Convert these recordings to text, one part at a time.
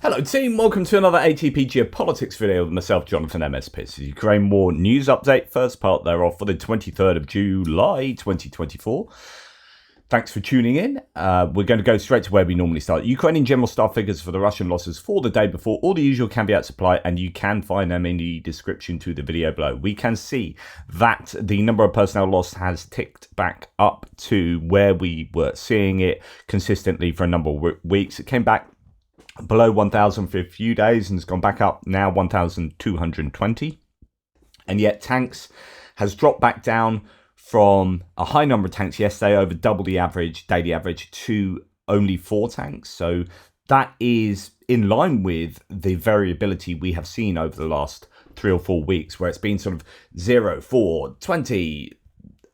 Hello team, welcome to another ATP Geopolitics video with myself, Jonathan MS Pitts. The Ukraine War News Update, first part thereof for the 23rd of July 2024. Thanks for tuning in. We're going to go straight to where we normally start. Ukrainian general staff figures for the Russian losses for the day before, all the usual caveats apply, and you can find them in the description to the video below. We can see that the number of personnel lost has ticked back up to where we were seeing it consistently for a number of weeks. It came back below 1,000 for a few days and has gone back up now 1,220. And yet tanks has dropped back down from a high number of tanks yesterday, over double the average, daily average, to only 4 tanks. So that is in line with the variability we have seen over the last 3 or 4 weeks, where it's been sort of 0, 4, 20,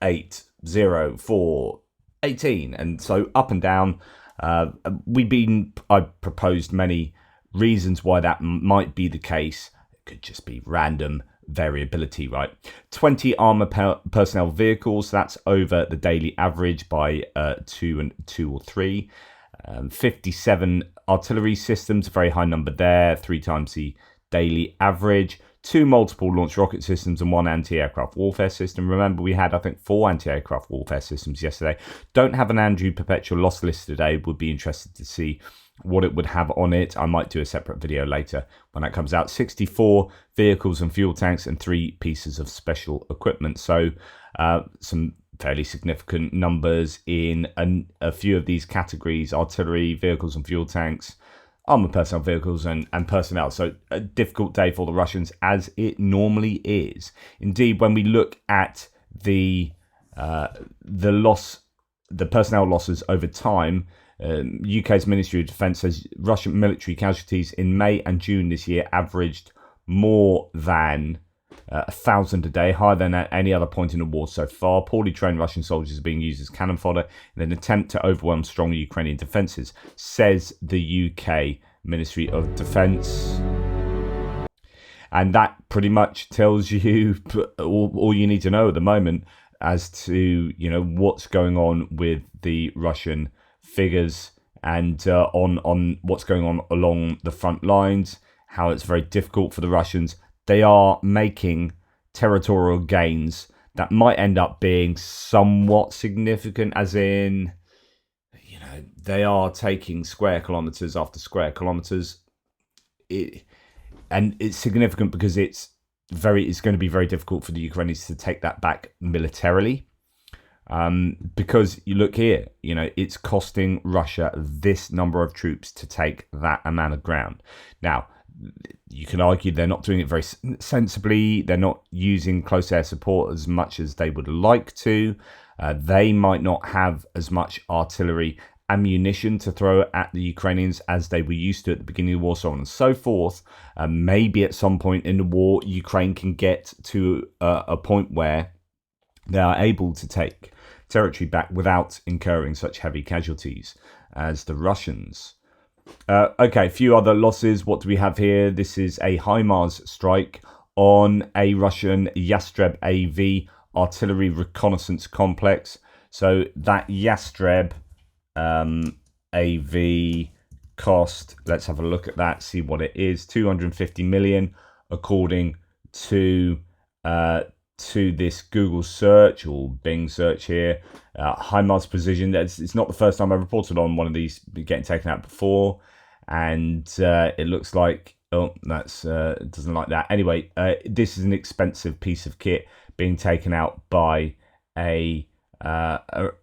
8, 0, 4, 18. And so up and down. I proposed many reasons why that might be the case. It could just be random variability, right? 20 armor personnel vehicles, that's over the daily average by 2 or 3. 57 artillery systems, a very high number there, 3 times the daily average. 2 multiple launch rocket systems and 1 anti-aircraft warfare system. Remember, we had, I think, 4 anti-aircraft warfare systems yesterday. Don't have an Andrew Perpetual loss list today. Would be interested to see what it would have on it. I might do a separate video later when that comes out. 64 vehicles and fuel tanks and 3 pieces of special equipment. So some fairly significant numbers in a few of these categories: artillery, vehicles and fuel tanks, armored personnel vehicles and personnel. So a difficult day for the Russians, as it normally is. Indeed, when we look at the personnel losses over time, UK's Ministry of Defence says Russian military casualties in May and June this year averaged more than 1,000 a day, higher than at any other point in the war so far. Poorly trained Russian soldiers are being used as cannon fodder in an attempt to overwhelm strong Ukrainian defences, says the UK Ministry of Defence. And that pretty much tells you all you need to know at the moment as to, what's going on with the Russian figures and on what's going on along the front lines, how it's very difficult for the Russians. They are making territorial gains that might end up being somewhat significant, as in, they are taking square kilometers after square kilometers. And it's significant because it's going to be very difficult for the Ukrainians to take that back militarily. Because you look here, it's costing Russia this number of troops to take that amount of ground. Now, you can argue they're not doing it very sensibly. They're not using close air support as much as they would like to. They might not have as much artillery ammunition to throw at the Ukrainians as they were used to at the beginning of the war, so on and so forth. Maybe at some point in the war, Ukraine can get to a point where they are able to take territory back without incurring such heavy casualties as the Russians. Okay, a few other losses. What do we have here? This is a HIMARS strike on a Russian Yastreb AV artillery reconnaissance complex. So that Yastreb AV cost, let's have a look at that, see what it is. 250 million according to this Google search or Bing search here. HIMARS precision, it's not the first time I reported on one of these getting taken out before, and it looks like, that's it doesn't like that. Anyway, this is an expensive piece of kit being taken out by a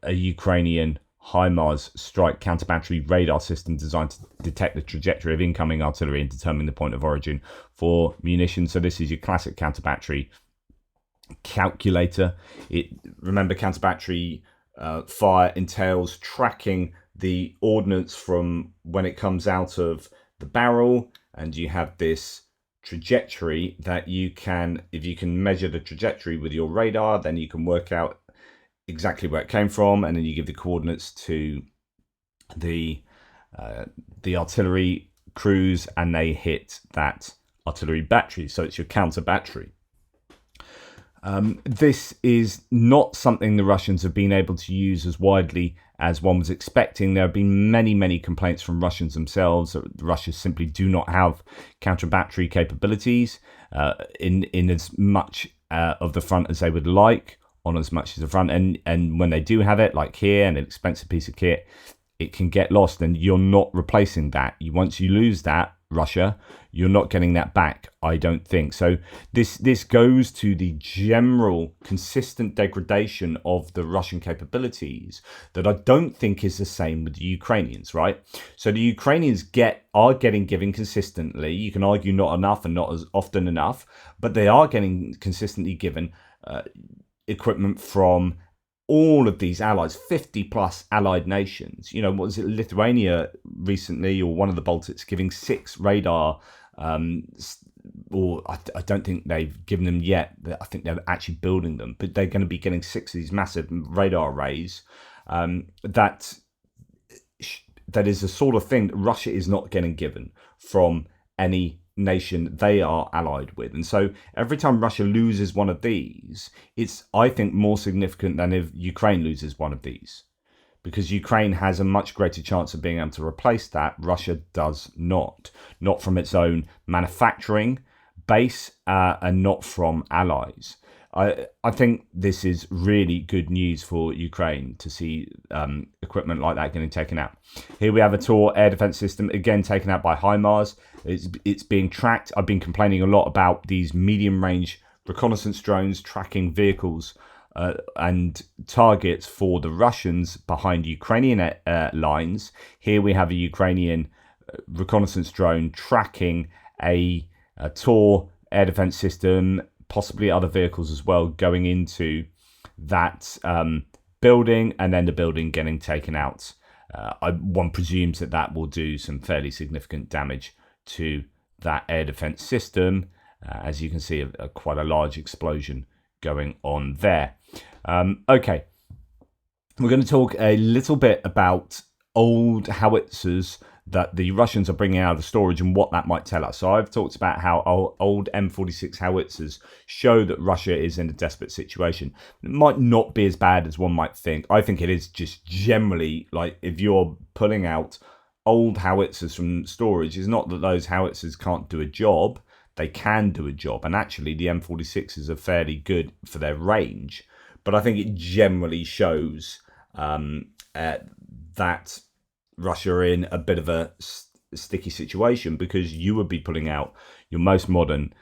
Ukrainian HIMARS strike counter-battery radar system designed to detect the trajectory of incoming artillery and determine the point of origin for munitions. So this is your classic counter-battery calculator. Remember, counter-battery fire entails tracking the ordnance from when it comes out of the barrel, and you have this trajectory that you can, if you can measure the trajectory with your radar, then you can work out exactly where it came from, and then you give the coordinates to the artillery crews, and they hit that artillery battery. So it's your counter battery. This is not something the Russians have been able to use as widely as one was expecting. There have been many complaints from Russians themselves that Russia simply do not have counter-battery capabilities in as much of the front as they would like, on as much as the front. And when they do have it, like here, and an expensive piece of kit, it can get lost, and you're not replacing that. Once you lose that, Russia, you're not getting that back, I don't think. So this goes to the general consistent degradation of the Russian capabilities that I don't think is the same with the Ukrainians, right? So the Ukrainians are getting given consistently. You can argue not enough and not as often enough, but they are getting consistently given equipment from all of these allies, 50 plus allied nations. You know, what was it, Lithuania recently, or one of the Baltics, giving 6 radar, or I don't think they've given them yet. I think they're actually building them, but they're going to be getting 6 of these massive radar arrays. That is the sort of thing that Russia is not getting given from any nation they are allied with. And so every time Russia loses one of these, it's, I think, more significant than if Ukraine loses one of these, because Ukraine has a much greater chance of being able to replace that. Russia does not from its own manufacturing base, and not from allies. I think this is really good news for Ukraine to see equipment like that getting taken out. Here we have a Tor air defense system, again taken out by HIMARS. It's being tracked. I've been complaining a lot about these medium-range reconnaissance drones tracking vehicles and targets for the Russians behind Ukrainian lines. Here we have a Ukrainian reconnaissance drone tracking a Tor air defense system, possibly other vehicles as well, going into that building, and then the building getting taken out. One presumes that will do some fairly significant damage to that air defense system. As you can see, quite a large explosion going on there. Okay, we're going to talk a little bit about old howitzers that the Russians are bringing out of storage and what that might tell us. So I've talked about how old M46 howitzers show that Russia is in a desperate situation. It might not be as bad as one might think. I think it is just generally, like, if you're pulling out old howitzers from storage, it's not that those howitzers can't do a job. They can do a job. And actually, the M46s are fairly good for their range. But I think it generally shows that Russia are in a bit of a sticky situation, because you would be pulling out your most modern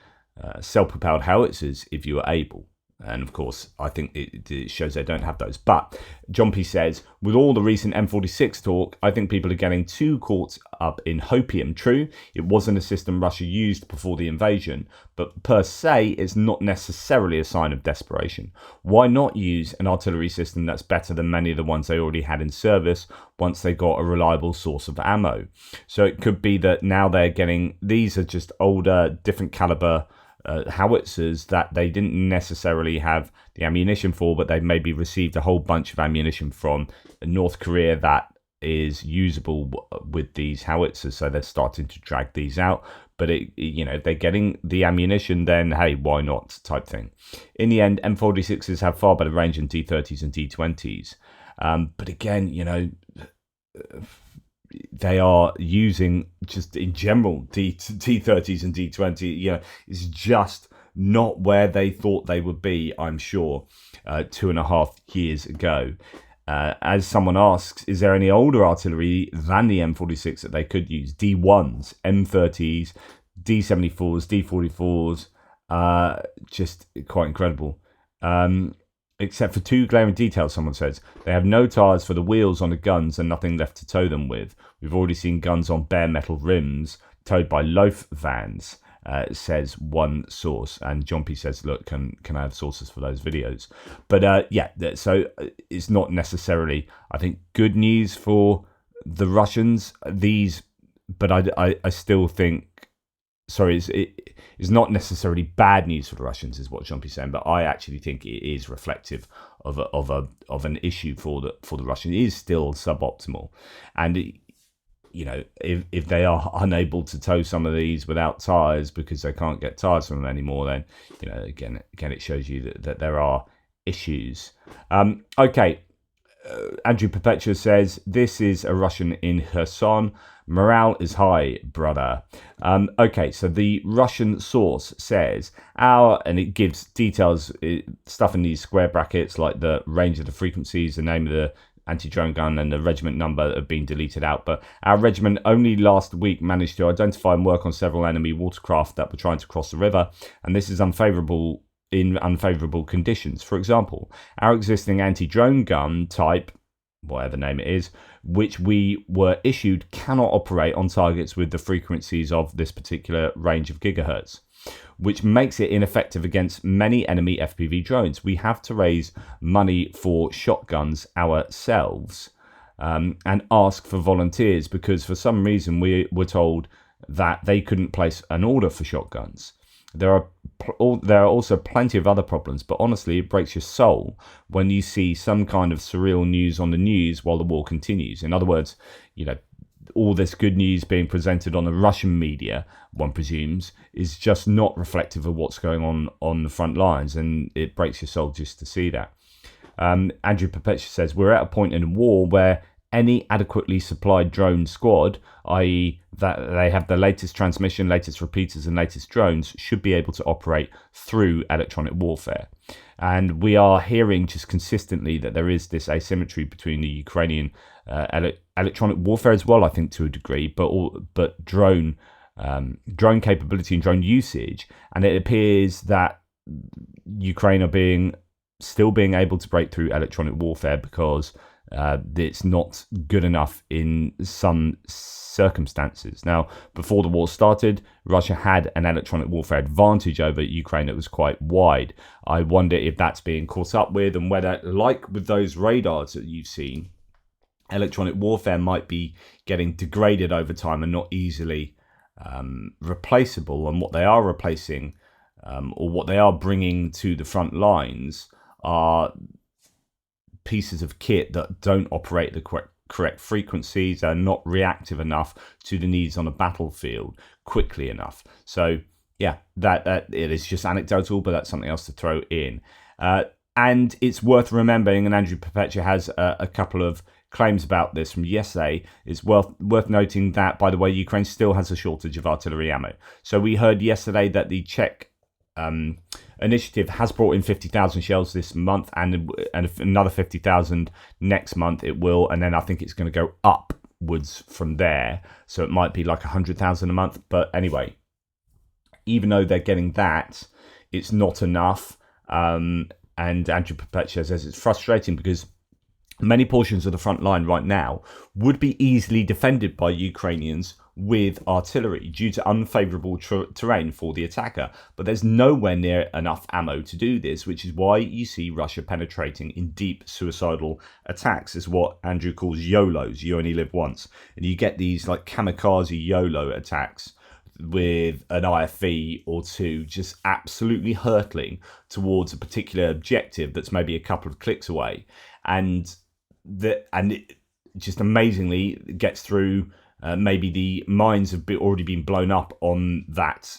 self-propelled howitzers if you were able. And of course, I think it shows they don't have those. But John P says, with all the recent M46 talk, I think people are getting too caught up in hopium. True, it wasn't a system Russia used before the invasion, but per se, it's not necessarily a sign of desperation. Why not use an artillery system that's better than many of the ones they already had in service once they got a reliable source of ammo? So it could be that now they're getting, these are just older, different caliber howitzers that they didn't necessarily have the ammunition for, but they've maybe received a whole bunch of ammunition from North Korea that is usable with these howitzers, so they're starting to drag these out. But if they're getting the ammunition, then hey, why not, type thing. In the end, M46s have far better range than D30s and D20s, but again, they are using, just in general, D30s and D20. It's just not where they thought they would be, I'm sure, 2.5 years ago. As someone asks, is there any older artillery than the M46 that they could use? D1s, M30s, D74s, D44s, just quite incredible. Except for 2 glaring details, someone says. They have no tyres for the wheels on the guns and nothing left to tow them with. We've already seen guns on bare metal rims towed by loaf vans, says one source. And John P says, look, can I have sources for those videos? But so it's not necessarily, I think, good news for the Russians. But I still think, sorry, it's not necessarily bad news for the Russians, is what John P saying, but I actually think it is reflective of an issue for the Russians. It is still suboptimal, and if they are unable to tow some of these without tyres because they can't get tyres from them anymore, then again it shows you that there are issues. Okay, Andrew Perpetua says, this is a Russian in Kherson. Morale is high, brother. Okay, so the Russian source says, and it gives details, stuff in these square brackets, like the range of the frequencies, the name of the anti-drone gun and the regiment number have been deleted out. But our regiment only last week managed to identify and work on several enemy watercraft that were trying to cross the river. And this is unfavorable in unfavorable conditions. For example, our existing anti-drone gun type, whatever name it is, which we were issued, cannot operate on targets with the frequencies of this particular range of gigahertz, which makes it ineffective against many enemy FPV drones. We have to raise money for shotguns ourselves and ask for volunteers, because for some reason we were told that they couldn't place an order for shotguns. There are also plenty of other problems, but honestly, it breaks your soul when you see some kind of surreal news on the news while the war continues. In other words, all this good news being presented on the Russian media, one presumes, is just not reflective of what's going on the front lines, and it breaks your soul just to see that. Andrew Perpetua says, we're at a point in the war where any adequately supplied drone squad, i.e. that they have the latest transmission, latest repeaters and latest drones, should be able to operate through electronic warfare. And we are hearing just consistently that there is this asymmetry between the Ukrainian electronic warfare as well, I think, to a degree, but drone capability and drone usage. And it appears that Ukraine are still being able to break through electronic warfare because it's not good enough in some circumstances. Now, before the war started, Russia had an electronic warfare advantage over Ukraine that was quite wide. I wonder if that's being caught up with, and whether, like with those radars that you've seen, electronic warfare might be getting degraded over time and not easily replaceable. And what they are replacing, or what they are bringing to the front lines, are pieces of kit that don't operate the correct frequencies, are not reactive enough to the needs on a battlefield quickly enough. So yeah, that it is just anecdotal, but that's something else to throw in. And it's worth remembering, and Andrew Perpetua has a couple of claims about this from yesterday. It's worth noting that, by the way, Ukraine still has a shortage of artillery ammo. So we heard yesterday that the Czech initiative has brought in 50,000 shells this month, and another 50,000 next month it will, and then I think it's going to go upwards from there, so it might be like 100,000 a month. But anyway, even though they're getting that, it's not enough, and Andrew Perpetua says it's frustrating because many portions of the front line right now would be easily defended by Ukrainians with artillery due to unfavourable terrain for the attacker, but there's nowhere near enough ammo to do this, which is why you see Russia penetrating in deep suicidal attacks. Is what Andrew calls YOLOs, you only live once, and you get these like kamikaze YOLO attacks with an IFV or two just absolutely hurtling towards a particular objective that's maybe a couple of clicks away, and it just amazingly gets through. Maybe the mines have already been blown up on that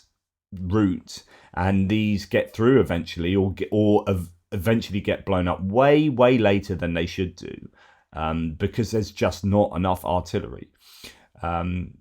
route, and these get through eventually, or eventually get blown up way later than they should do, because there's just not enough artillery.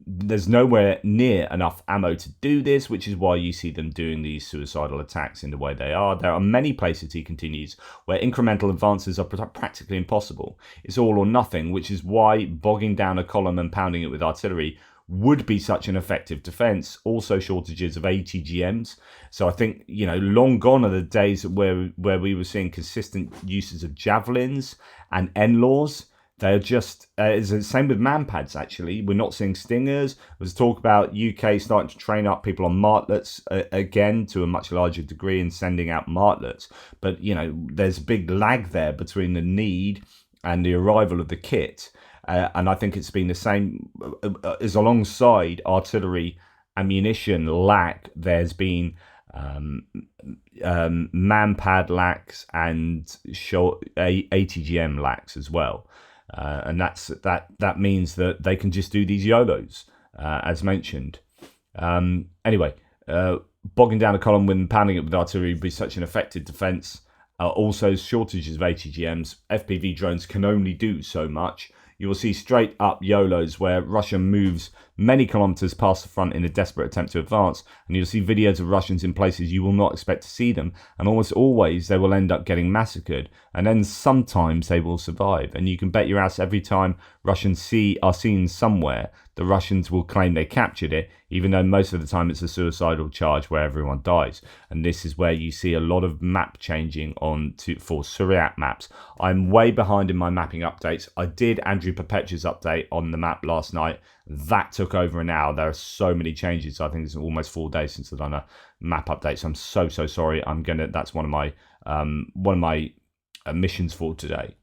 There's nowhere near enough ammo to do this, which is why you see them doing these suicidal attacks in the way they are. There are many places, he continues, where incremental advances are practically impossible. It's all or nothing, which is why bogging down a column and pounding it with artillery would be such an effective defense. Also shortages of ATGMs. So I think, long gone are the days where we were seeing consistent uses of javelins and NLAWs. They're just, it's the same with manpads, actually. We're not seeing stingers. There's talk about UK starting to train up people on martlets again to a much larger degree and sending out martlets. But, there's a big lag there between the need and the arrival of the kit. And I think it's been the same as alongside artillery ammunition lack. There's been manpad lacks and ATGM lacks as well. And that means that they can just do these YOLOs, as mentioned. Anyway, bogging down a column and pounding it with artillery would be such an effective defense. Also, shortages of ATGMs. FPV drones can only do so much. You will see straight up YOLOs where Russia moves many kilometers past the front in a desperate attempt to advance, and you'll see videos of Russians in places you will not expect to see them, and almost always they will end up getting massacred, and then sometimes they will survive. And you can bet your ass every time Russians are seen somewhere, the Russians will claim they captured it, even though most of the time it's a suicidal charge where everyone dies. And this is where you see a lot of map changing for Syriac maps. I'm way behind in my mapping updates. I did Andrew Perpetua's update on the map last night. That took over an hour. There are so many changes. I think it's almost 4 days since I've done a map update. So I'm so sorry. That's one of my missions for today.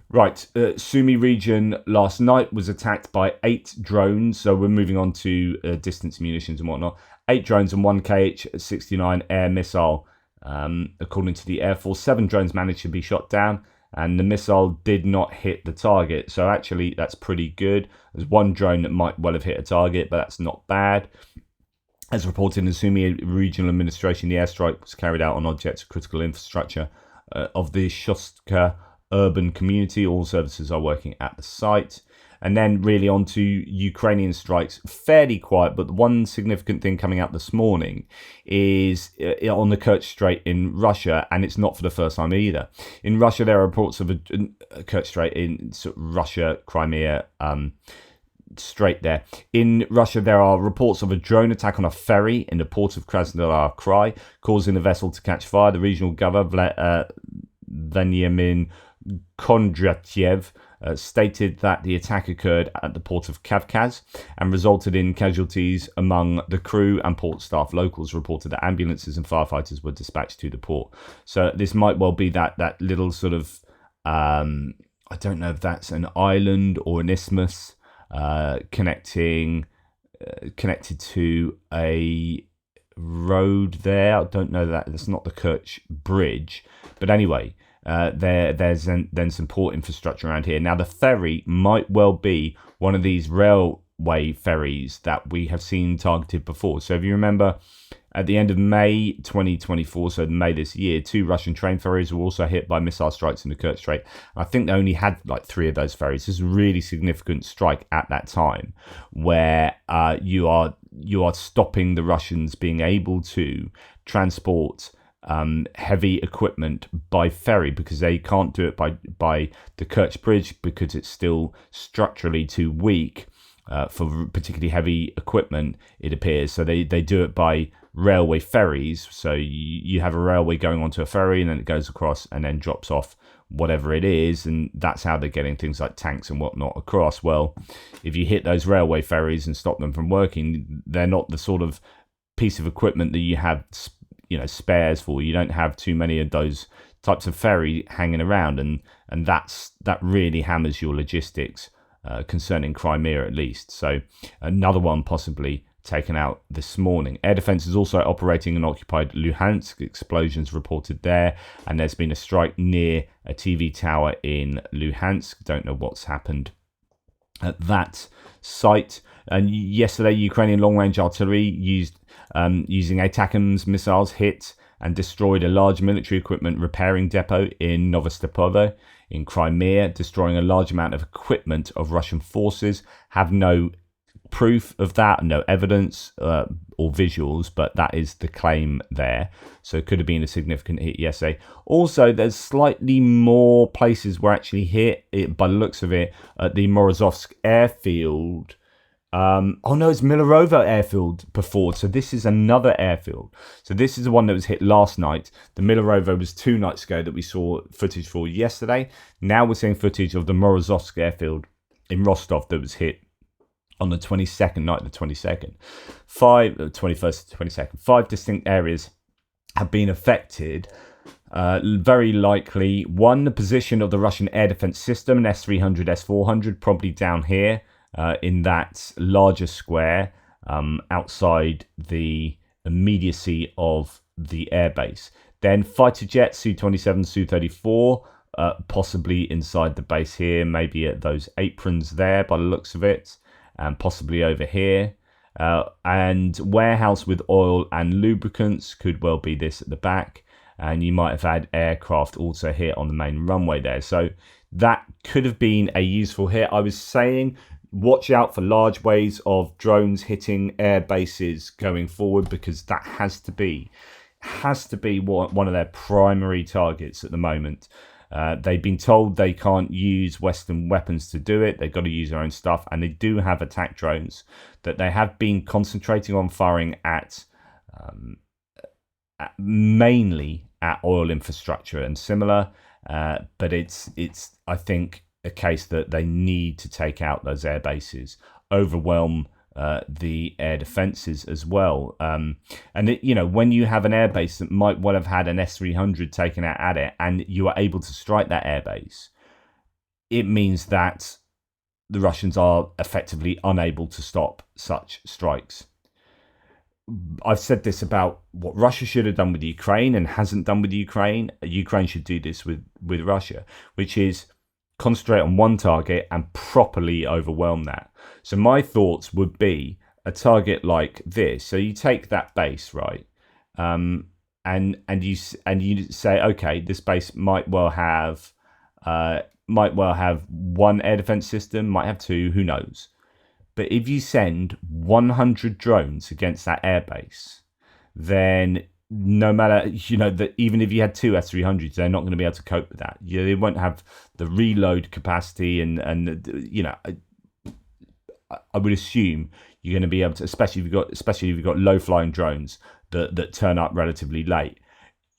Right, Sumy region last night was attacked by 8 drones. So we're moving on to distance munitions and whatnot. 8 drones and 1 Kh-69 air missile. According to the Air Force, 7 drones managed to be shot down, and the missile did not hit the target. So actually, that's pretty good. There's 1 drone that might well have hit a target, but that's not bad. As reported in the Sumy Regional Administration, the airstrike was carried out on objects of critical infrastructure of the Shostka urban community. All services are working at the site. And then really on to Ukrainian strikes. Fairly quiet, but the one significant thing coming out this morning is on the Kerch Strait in Russia, and it's not for the first time either. In Russia, there are reports of a Kerch Strait in Russia, Crimea, Strait there. In Russia, there are reports of a drone attack on a ferry in the port of Krasnodar Krai, causing the vessel to catch fire. The regional governor, Veniamin Kondratyev, stated that the attack occurred at the port of Kavkaz and resulted in casualties among the crew and port staff. Locals reported that ambulances and firefighters were dispatched to the port. So this might well be that little sort of, I don't know if that's an island or an isthmus connected to a road there. I don't know that. That's not the Kerch Bridge. But anyway, there's then some port infrastructure around here. Now, the ferry might well be one of these railway ferries that we have seen targeted before. So if you remember, at the end of May 2024, so May this year, 2 Russian train ferries were also hit by missile strikes in the Kerch Strait. I think they only had like 3 of those ferries. This is a really significant strike at that time, where you are stopping the Russians being able to transport heavy equipment by ferry, because they can't do it by the Kerch Bridge because it's still structurally too weak for particularly heavy equipment, it appears. So they do it by railway ferries. So you have a railway going onto a ferry, and then it goes across and then drops off whatever it is, and that's how they're getting things like tanks and whatnot across. Well, if you hit those railway ferries and stop them from working, they're not the sort of piece of equipment that you have spares for. You don't have too many of those types of ferry hanging around, and that really hammers your logistics concerning Crimea, at least. So another one possibly taken out this morning. Air defense is also operating in occupied Luhansk. Explosions reported there, and there's been a strike near a TV tower in Luhansk. Don't know what's happened at that site. And yesterday, Ukrainian long-range artillery using ATACMS missiles hit and destroyed a large military equipment repairing depot in Novostepovo in Crimea, destroying a large amount of equipment of Russian forces. Have no proof of that, no evidence or visuals, but that is the claim there. So it could have been a significant hit yesterday. Also, there's slightly more places were actually hit, by the looks of it, at the Morozovsk airfield. Oh no, it's Milarovo airfield before. So this is another airfield. So this is the one that was hit last night. The Milarovo was 2 nights ago that we saw footage for yesterday. Now we're seeing footage of the Morozovsk airfield in Rostov that was hit on the 22nd, night of the 22nd. 21st to 22nd. 5 distinct areas have been affected. Very likely, 1, the position of the Russian air defense system, an S-300, S-400, probably down here. In that larger square outside the immediacy of the airbase. Then fighter jets, Su-27, Su-34, possibly inside the base here, maybe at those aprons there by the looks of it, and possibly over here. And warehouse with oil and lubricants could well be this at the back. and you might have had aircraft also hit on the main runway there. So that could have been a useful hit. I was saying, watch out for large waves of drones hitting air bases going forward, because that has to be one of their primary targets at the moment. They've been told they can't use Western weapons to do it. They've got to use their own stuff, and they do have attack drones that they have been concentrating on firing at mainly at oil infrastructure and similar. But it's I think a case that they need to take out those air bases, overwhelm the air defenses as well. And when you have an airbase that might well have had an S-300 taken out at it, and you are able to strike that airbase, it means that the Russians are effectively unable to stop such strikes. I've said this about what Russia should have done with Ukraine and hasn't done with Ukraine. Ukraine should do this with Russia, which is concentrate on one target and properly overwhelm that. So my thoughts would be a target like this. So you take that base, right, and you say, okay, this base might well have one air defense system, might have two, who knows. But if you send 100 drones against that airbase, then no matter, that even if you had two S-300s, they're not going to be able to cope with that. They won't have the reload capacity, and I would assume you're going to be able to, especially if you've got low flying drones that turn up relatively late.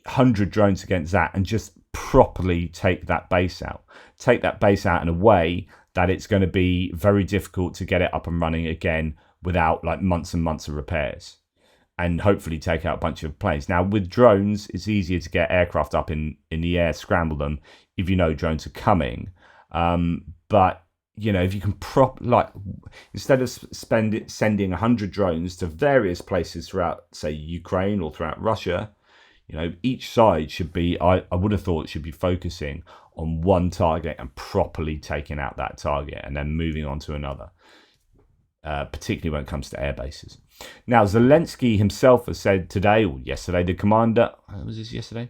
100 drones against that, and just properly take that base out. Take that base out in a way that it's going to be very difficult to get it up and running again without like months and months of repairs, and hopefully take out a bunch of planes. Now with drones, it's easier to get aircraft up in the air, scramble them if you know drones are coming. But if you can instead of sending 100 drones to various places throughout, say, Ukraine or throughout Russia, each side should be, I would have thought, should be focusing on one target and properly taking out that target and then moving on to another, particularly when it comes to air bases. Now, Zelensky himself has said today, or yesterday, the commander, was this yesterday?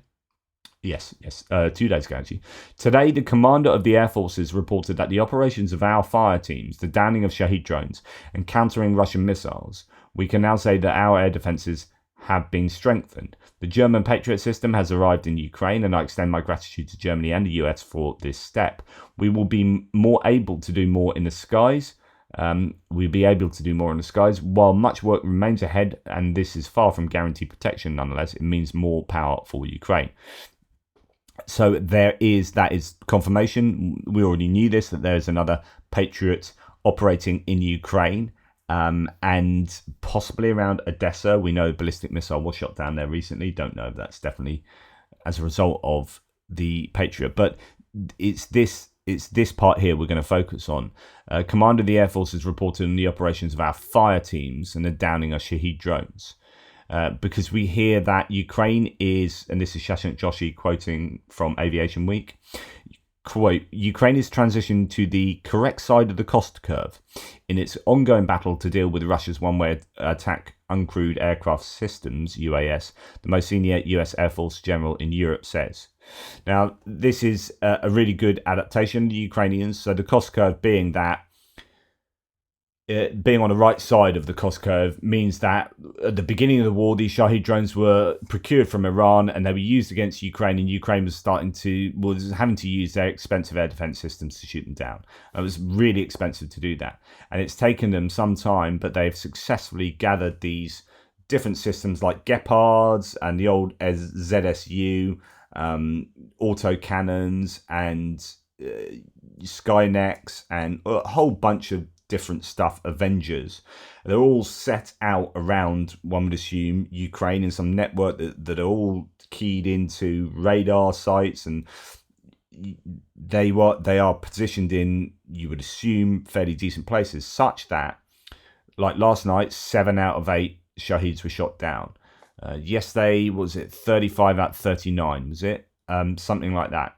Yes, 2 days ago, actually. Today, the commander of the air forces reported that the operations of our fire teams, the downing of Shahed drones and countering Russian missiles, we can now say that our air defenses have been strengthened. The German Patriot system has arrived in Ukraine, and I extend my gratitude to Germany and the US for this step. We will be more able to do more in the skies. We'll be able to do more in the skies, while much work remains ahead, and this is far from guaranteed protection. Nonetheless, it means more power for Ukraine. So that is confirmation. We already knew this, that there's another Patriot operating in Ukraine. And possibly around Odessa. We know ballistic missile was shot down there recently. Don't know if that's definitely as a result of the Patriot, but it's this part here we're going to focus on. Commander of the Air Forces reported on the operations of our fire teams and the downing of Shahed drones. Because we hear that Ukraine is, and this is Shashank Joshi quoting from Aviation Week, quote, Ukraine is transitioned to the correct side of the cost curve in its ongoing battle to deal with Russia's one-way attack uncrewed aircraft systems, UAS, the most senior US Air Force general in Europe says. Now, this is a really good adaptation of the Ukrainians. So the cost curve being that being on the right side of the cost curve means that at the beginning of the war, these Shahed drones were procured from Iran and they were used against Ukraine, and Ukraine was having to use their expensive air defense systems to shoot them down. It was really expensive to do that. And it's taken them some time, but they've successfully gathered these different systems like Gepards and the old ZSU, auto cannons and Skynets and a whole bunch of different stuff, Avengers. They're all set out around, one would assume, Ukraine, and some network that are all keyed into radar sites, and they are positioned in, you would assume, fairly decent places, such that, like last night, 7 out of 8 Shaheds were shot down. Yesterday, was it 35 out of 39? Was it something like that?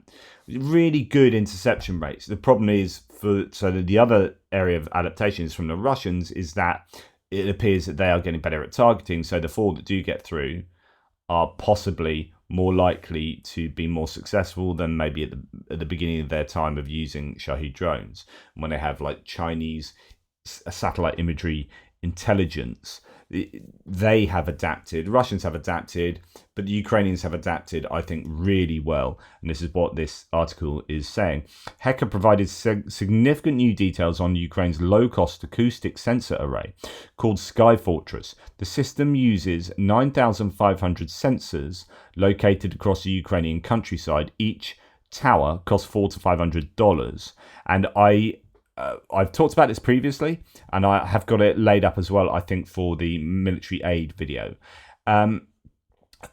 Really good interception rates. The problem is, the other area of adaptations from the Russians is that it appears that they are getting better at targeting. So the 4 that do get through are possibly more likely to be more successful than maybe at the beginning of their time of using Shahed drones, when they have like Chinese satellite imagery intelligence. They have adapted, Russians have adapted, but the Ukrainians have adapted, I think, really well. And this is what this article is saying. Hacker provided significant new details on Ukraine's low-cost acoustic sensor array called Sky Fortress. The system uses 9,500 sensors located across the Ukrainian countryside. Each tower costs $400 to $500. And I've talked about this previously, and I have got it laid up as well, I think, for the military aid video. So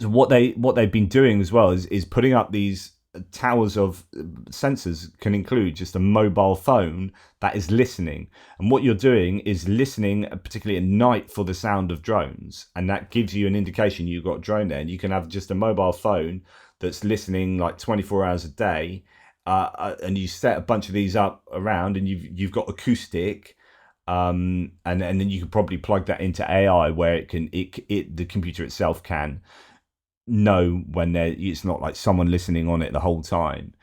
what they've been doing as well is putting up these towers of sensors. Can include just a mobile phone that is listening, and what you're doing is listening, particularly at night, for the sound of drones, and that gives you an indication you've got a drone there. And you can have just a mobile phone that's listening like 24 hours a day. And you set a bunch of these up around, and you've got acoustic, and then you can probably plug that into AI, where the computer itself can know when it's not like someone listening on it the whole time,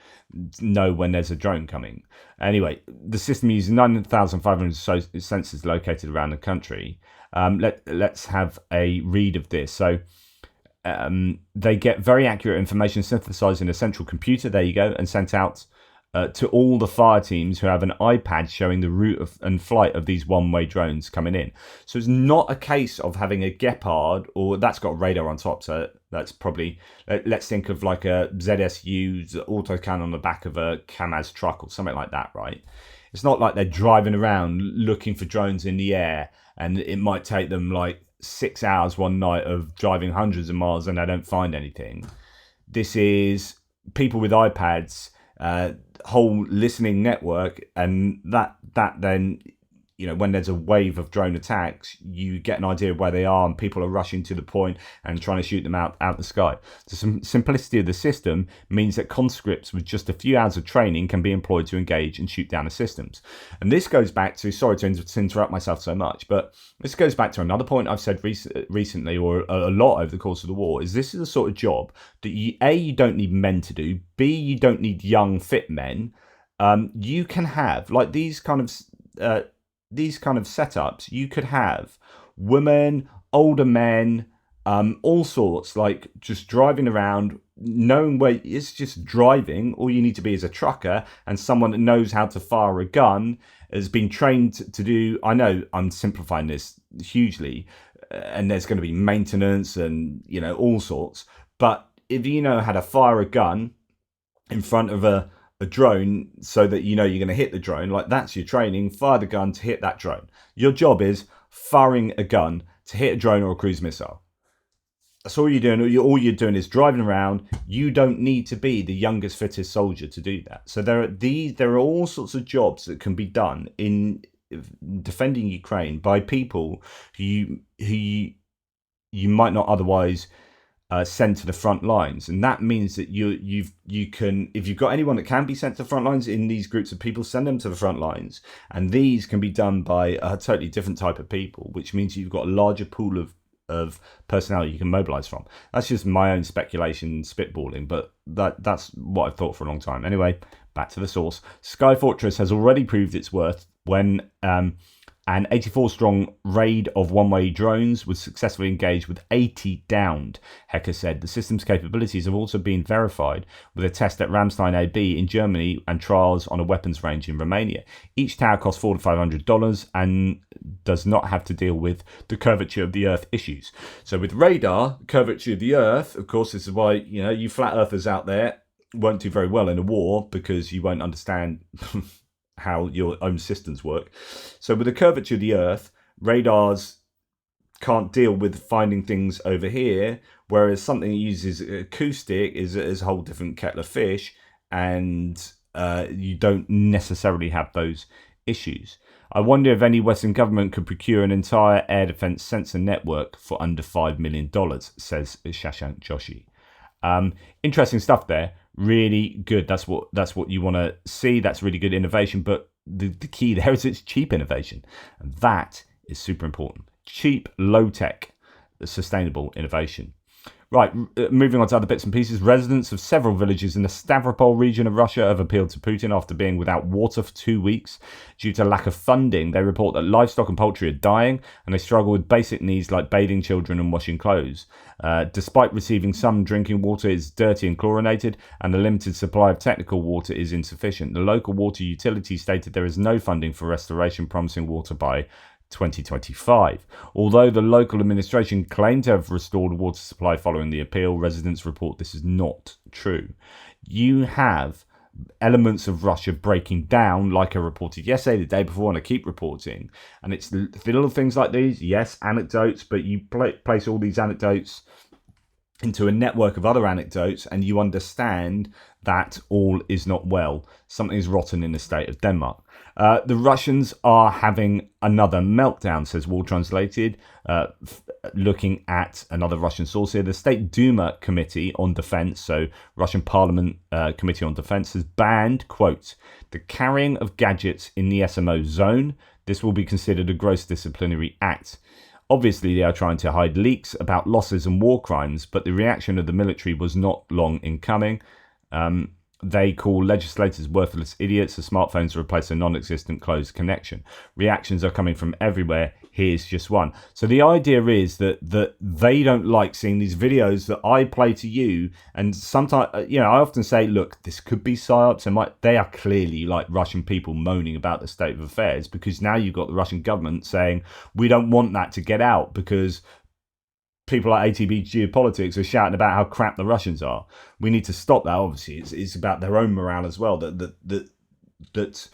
know when there's a drone coming. Anyway, the system uses 9,500 sensors located around the country. Let's have a read of this. So they get very accurate information synthesized in a central computer, there you go, and sent out to all the fire teams who have an iPad showing the route and flight of these one-way drones coming in. So it's not a case of having a Gepard, or that's got radar on top, so that's probably, let's think of like a ZSU autocannon on the back of a Kamaz truck or something like that, right? It's not like they're driving around looking for drones in the air, and it might take them like 6 hours one night of driving hundreds of miles and they don't find anything. This is people with iPads, whole listening network, and that then, you know, when there's a wave of drone attacks, you get an idea of where they are, and people are rushing to the point and trying to shoot them out the sky. The simplicity of the system means that conscripts with just a few hours of training can be employed to engage and shoot down the systems. And this goes back to, sorry to interrupt myself so much, but this goes back to another point I've said recently, or a lot over the course of the war, is this is the sort of job that you don't need men to do, B, you don't need young fit men. You can have like these kind of setups. You could have women, older men, all sorts, like just driving around, knowing where it's just driving. All you need to be is a trucker and someone that knows how to fire a gun, has been trained to do, I know I'm simplifying this hugely, and there's going to be maintenance and, you know, all sorts. But if you know how to fire a gun in front of a drone so that you know you're going to hit the drone, like that's your training, fire the gun to hit that drone. Your job is firing a gun to hit a drone or a cruise missile. That's all you're doing. All you're doing is driving around. You don't need to be the youngest, fittest soldier to do that. So there are all sorts of jobs that can be done in defending Ukraine by people who you might not otherwise sent to the front lines. And that means that you can, if you've got anyone that can be sent to the front lines in these groups of people, send them to the front lines. And these can be done by a totally different type of people, which means you've got a larger pool of personnel you can mobilize from. That's just my own speculation, spitballing, but that's what I've thought for a long time. Anyway, back to the source. Sky Fortress has already proved its worth when an 84-strong raid of one-way drones was successfully engaged with 80 downed, Hecker said. The system's capabilities have also been verified with a test at Ramstein AB in Germany and trials on a weapons range in Romania. Each tower costs $400 to $500 and does not have to deal with the curvature of the Earth issues. So with radar, curvature of the Earth, of course, this is why, you know, you flat earthers out there won't do very well in a war, because you won't understand how your own systems work. So with the curvature of the Earth, radars can't deal with finding things over here, whereas something that uses acoustic is a whole different kettle of fish, and you don't necessarily have those issues. I wonder if any Western government could procure an entire air defense sensor network for under $5 million, says Shashank Joshi. Interesting stuff there. Really good. That's what you want to see. That's really good innovation. But the key there is it's cheap innovation. And that is super important. Cheap, low-tech, sustainable innovation. Right, moving on to other bits and pieces. Residents of several villages in the Stavropol region of Russia have appealed to Putin after being without water for 2 weeks due to lack of funding. They report that livestock and poultry are dying and they struggle with basic needs like bathing children and washing clothes. Despite receiving some drinking water, it's dirty and chlorinated, and the limited supply of technical water is insufficient. The local water utility stated there is no funding for restoration, promising water by 2025. Although the local administration claimed to have restored water supply following the appeal, residents report this is not true. You have elements of Russia breaking down, like I reported yesterday, the day before, and I keep reporting. And it's the little things like these, yes, anecdotes, but you place all these anecdotes into a network of other anecdotes and you understand that all is not well. Something is rotten in the state of Denmark. The Russians are having another meltdown, says Wall Translated, looking at another Russian source here. The State Duma Committee on Defense, so Russian Parliament Committee on Defense, has banned, quote, the carrying of gadgets in the SMO zone. This will be considered a gross disciplinary act. Obviously, they are trying to hide leaks about losses and war crimes, but the reaction of the military was not long in coming. They call legislators worthless idiots as smartphones replace a non-existent closed connection. Reactions are coming from everywhere. Here's just one. So the idea is that they don't like seeing these videos that I play to you. And sometimes, I often say, look, this could be psyops. And they are clearly like Russian people moaning about the state of affairs, because now you've got the Russian government saying, we don't want that to get out because people like ATB Geopolitics are shouting about how crap the Russians are. We need to stop that. Obviously, it's about their own morale as well. That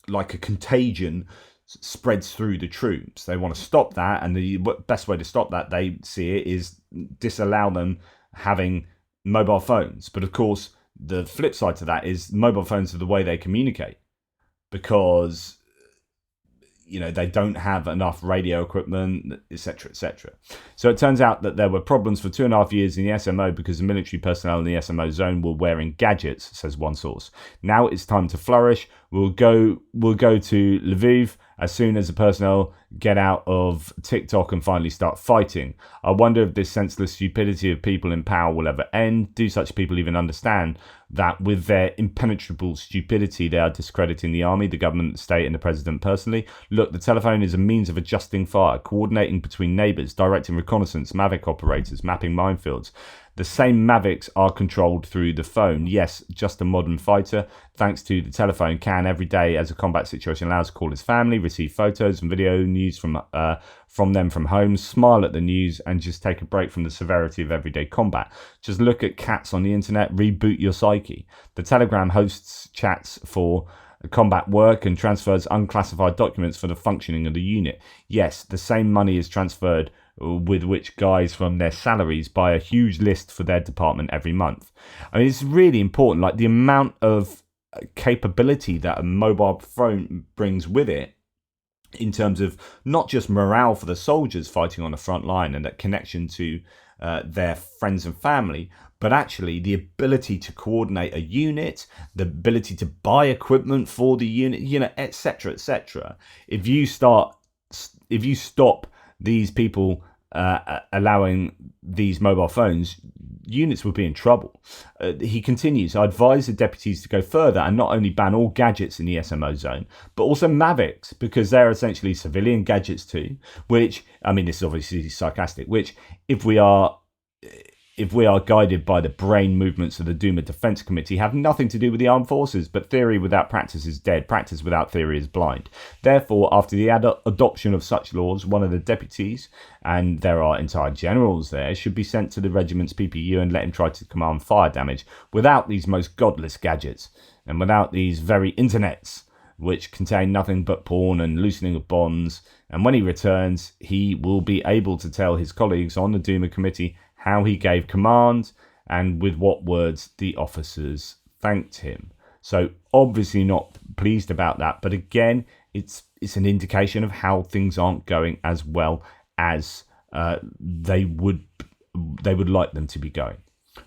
like a contagion spreads through the troops. They want to stop that, and the best way to stop that, they see it, is disallow them having mobile phones. But of course, the flip side to that is mobile phones are the way they communicate, because they don't have enough radio equipment, etc., etc. So it turns out that there were problems for 2.5 years in the SMO because the military personnel in the SMO zone were wearing gadgets, says one source. Now it's time to flourish. We'll go to Lviv as soon as the personnel get out of TikTok and finally start fighting. I wonder if this senseless stupidity of people in power will ever end. Do such people even understand that with their impenetrable stupidity, they are discrediting the army, the government, the state, and the president personally? Look, the telephone is a means of adjusting fire, coordinating between neighbours, directing reconnaissance, Mavic operators, mapping minefields. The same Mavics are controlled through the phone. Yes, just a modern fighter, thanks to the telephone, can every day as a combat situation allows, call his family, receive photos and video news from them from home, smile at the news, and just take a break from the severity of everyday combat. Just look at cats on the internet, reboot your psyche. The Telegram hosts chats for combat work and transfers unclassified documents for the functioning of the unit. Yes, the same money is transferred with which guys from their salaries buy a huge list for their department every month. I mean, it's really important, like the amount of capability that a mobile phone brings with it in terms of not just morale for the soldiers fighting on the front line and that connection to their friends and family, but actually the ability to coordinate a unit, the ability to buy equipment for the unit, etc., etc. If you stop these people allowing these mobile phones, units would be in trouble. He continues, I advise the deputies to go further and not only ban all gadgets in the SMO zone, but also Mavics, because they're essentially civilian gadgets too, which, I mean, this is obviously sarcastic, which if we are guided by the brain movements of the Duma Defense Committee, have nothing to do with the armed forces, but theory without practice is dead, practice without theory is blind. Therefore, after the adoption of such laws, one of the deputies, and there are entire generals there, should be sent to the regiment's PPU and let him try to command fire damage without these most godless gadgets, and without these very internets, which contain nothing but porn and loosening of bonds. And when he returns, he will be able to tell his colleagues on the Duma Committee how he gave command and with what words the officers thanked him. So obviously not pleased about that, but again, it's an indication of how things aren't going as well as they would like them to be going.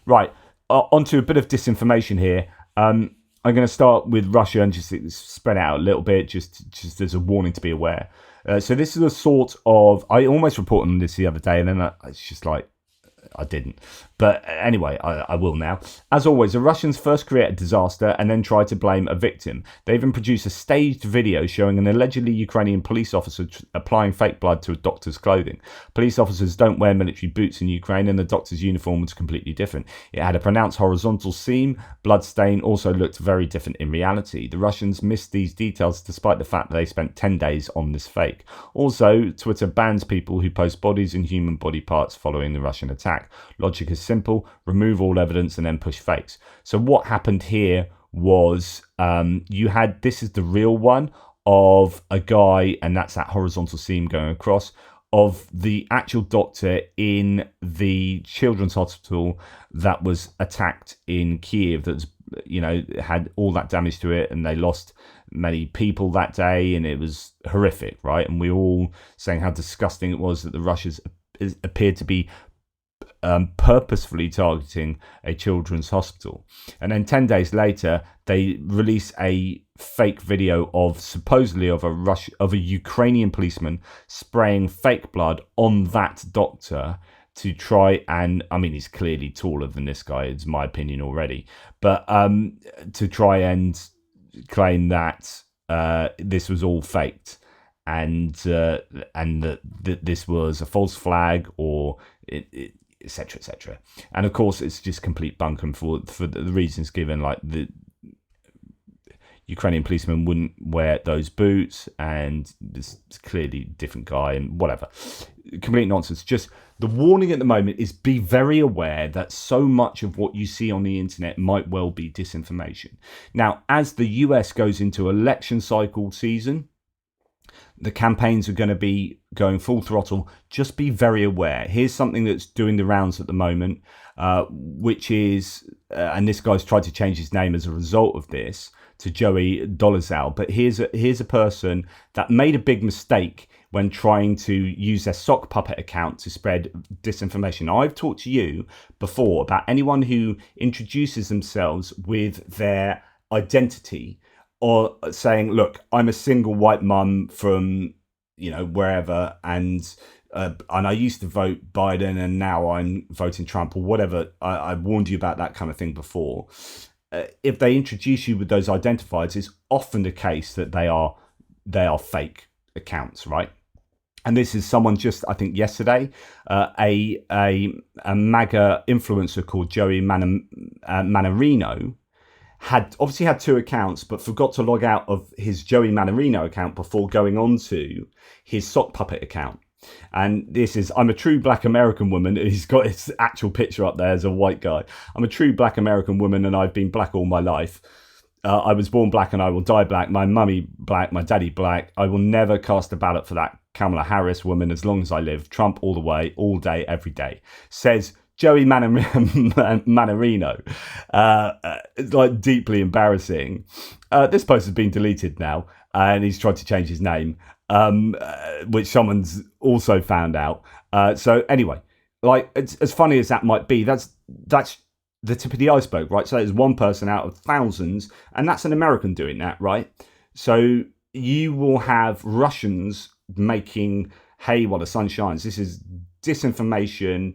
Right, onto a bit of disinformation here. I'm going to start with Russia and just spread out a little bit, just as a warning to be aware. So this is a sort of, I almost reported on this the other day, and then it's just like, I didn't. But anyway, I will now. As always, the Russians first create a disaster and then try to blame a victim. They even produce a staged video showing an allegedly Ukrainian police officer applying fake blood to a doctor's clothing. Police officers don't wear military boots in Ukraine, and the doctor's uniform was completely different. It had a pronounced horizontal seam. Blood stain also looked very different in reality. The Russians missed these details despite the fact that they spent 10 days on this fake. Also, Twitter bans people who post bodies and human body parts following the Russian attack. Logic is simple: remove all evidence and then push fakes. So what happened here was you had, this is the real one of a guy, and that's that horizontal seam going across, of the actual doctor in the children's hospital that was attacked in Kiev, that's, you know, had all that damage to it, and they lost many people that day, and it was horrific, right? And we were all saying how disgusting it was that the Russians appeared to be purposefully targeting a children's hospital. And then 10 days later, they release a fake video of supposedly of a Ukrainian policeman spraying fake blood on that doctor to try and, I mean, he's clearly taller than this guy, it's my opinion already, but to try and claim that this was all faked, and that this was a false flag, or etc., etc. And of course, it's just complete bunkum for the reasons given, like the Ukrainian policeman wouldn't wear those boots, and this is clearly a different guy, and whatever. Complete nonsense. Just the warning at the moment is be very aware that so much of what you see on the internet might well be disinformation. Now, as the US goes into election cycle season, the campaigns are going to be going full throttle. Just be very aware. Here's something that's doing the rounds at the moment, which is, and this guy's tried to change his name as a result of this, to Joey Dolezal. But here's a person that made a big mistake when trying to use their sock puppet account to spread disinformation. I've talked to you before about anyone who introduces themselves with their identity, or saying, look, I'm a single white mum from, you know, wherever, and I used to vote Biden and now I'm voting Trump, or whatever. I warned you about that kind of thing before. If they introduce you with those identifiers, it's often the case that they are fake accounts, right? And this is someone just, I think yesterday, a MAGA influencer called Joey Manarino had obviously had two accounts, but forgot to log out of his Joey Manarino account before going on to his sock puppet account. And this is, I'm a true black American woman. He's got his actual picture up there as a white guy. I'm a true black American woman, and I've been black all my life. I was born black and I will die black. My mummy black, my daddy black. I will never cast a ballot for that Kamala Harris woman as long as I live. Trump all the way, all day, every day. Says Joey Manarino. It's like deeply embarrassing. This post has been deleted now, and he's tried to change his name, which someone's also found out. So anyway, like, it's, as funny as that might be, that's the tip of the iceberg, right? So there's one person out of thousands, and that's an American doing that, right? So you will have Russians making hay while the sun shines. This is disinformation,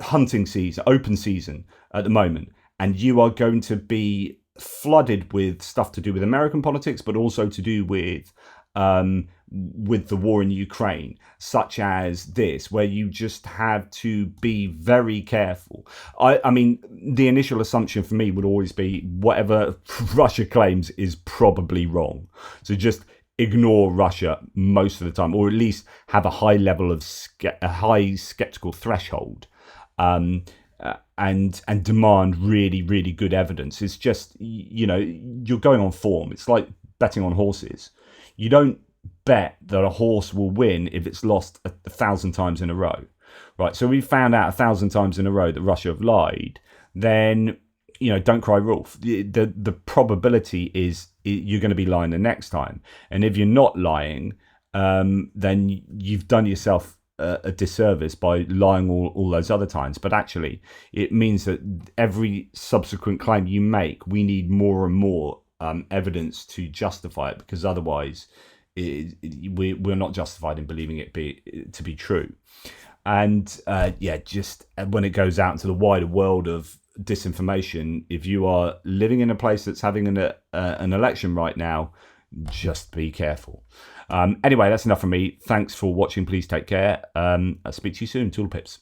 hunting season, open season at the moment, and you are going to be flooded with stuff to do with American politics, but also to do with the war in Ukraine, such as this, where you just have to be very careful. I mean, the initial assumption for me would always be whatever Russia claims is probably wrong. So just ignore Russia most of the time, or at least have a high level of a high skeptical threshold, and demand really, really good evidence. It's just, you know, you're going on form. It's like betting on horses. You don't bet that a horse will win if it's lost 1,000 times in a row, right? So we found out 1,000 times in a row that Russia have lied. Then, you know, don't cry wolf. The probability is you're going to be lying the next time, and if you're not lying, then you've done yourself a disservice by lying all those other times. But actually, it means that every subsequent claim you make, we need more and more evidence to justify it, because otherwise we're not justified in believing it to be true. And just when it goes out into the wider world of disinformation, if you are living in a place that's having an election right now, just be careful. Anyway, that's enough from me. Thanks for watching. Please take care. I'll speak to you soon. Tool Pips.